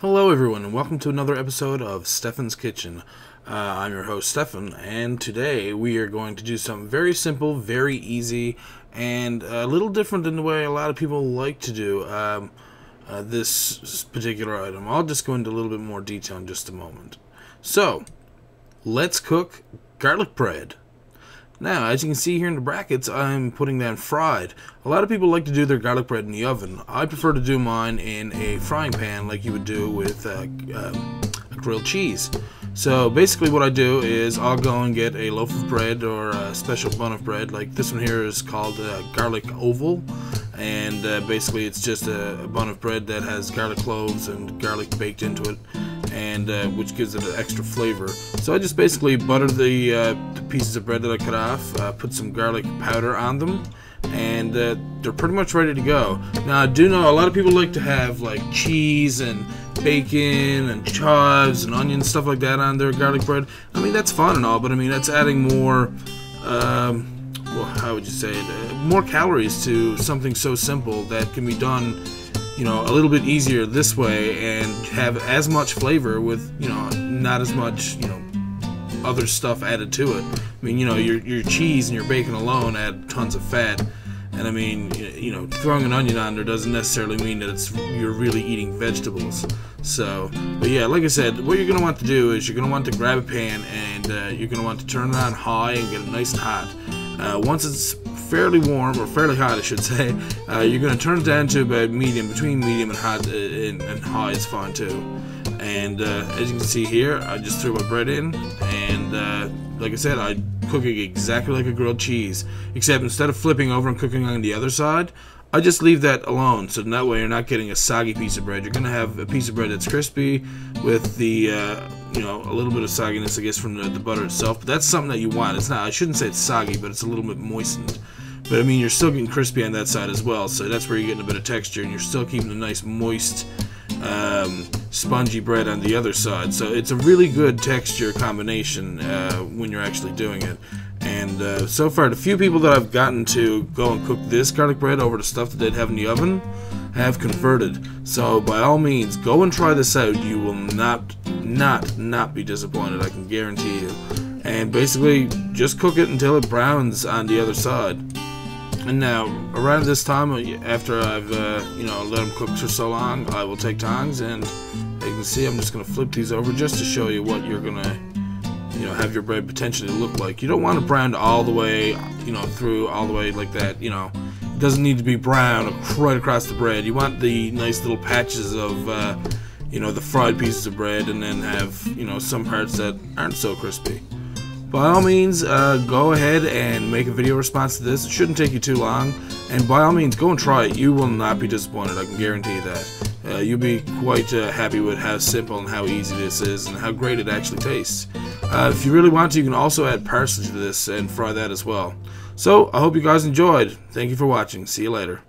Hello everyone and welcome to another episode of Stefan's Kitchen. I'm your host Stefan, and today we are going to do something very simple, very easy, and a little different than the way a lot of people like to do this particular item. I'll just go into a little bit more detail in just a moment. So, let's cook garlic bread. Now, as you can see here in the brackets, I'm putting that fried. A lot of people like to do their garlic bread in the oven. I prefer to do mine in a frying pan like you would do with a grilled cheese. So basically what I do is I'll go and get a loaf of bread or a special bun of bread. Like this one here is called garlic oval. And basically it's just a bun of bread that has garlic cloves and garlic baked into it, and which gives it an extra flavor. So I just basically butter the pieces of bread that I cut off, put some garlic powder on them, and they're pretty much ready to go. Now I do know a lot of people like to have like cheese and bacon and chives and onions, stuff like that on their garlic bread. I mean, that's fun and all, but I mean that's adding more well, how would you say it, more calories to something so simple that can be done, you know, a little bit easier this way and have as much flavor with, you know, not as much, you know, other stuff added to it. I mean, you know, your cheese and your bacon alone add tons of fat, and I mean, you know, throwing an onion on there doesn't necessarily mean that you're really eating vegetables. So, but yeah, like I said, what you're going to want to do is you're going to want to grab a pan and you're going to want to turn it on high and get it nice and hot. Once it's fairly warm, or fairly hot I should say, you're going to turn it down to about medium. Between medium and hot and high is fine too. And as you can see here, I just threw my bread in, and like I said, I cook it exactly like a grilled cheese, except instead of flipping over and cooking on the other side, I just leave that alone, so that way you're not getting a soggy piece of bread. You're going to have a piece of bread that's crispy with the, you know, a little bit of sogginess, I guess, from the butter itself. But that's something that you want. It's not, I shouldn't say it's soggy, but it's a little bit moistened. But I mean, you're still getting crispy on that side as well, so that's where you're getting a bit of texture, and you're still keeping a nice moist, spongy bread on the other side. So it's a really good texture combination when you're actually doing it. And so far, the few people that I've gotten to go and cook this garlic bread over the stuff that they'd have in the oven have converted. So by all means, go and try this out. You will not be disappointed, I can guarantee you. And basically, just cook it until it browns on the other side. And now, around this time, after I've you know, let them cook for so long, I will take tongs, and as you can see, I'm just going to flip these over just to show you what you're going to, you know, have your bread potentially look like. You don't want it browned all the way, you know, through all the way like that. You know, it doesn't need to be brown right across the bread. You want the nice little patches of, you know, the fried pieces of bread, and then have, you know, some parts that aren't so crispy. By all means, go ahead and make a video response to this. It shouldn't take you too long, and by all means, go and try it. You will not be disappointed, I can guarantee you that. You'll be quite happy with how simple and how easy this is, and how great it actually tastes. If you really want to, you can also add parsley to this and fry that as well. So, I hope you guys enjoyed. Thank you for watching. See you later.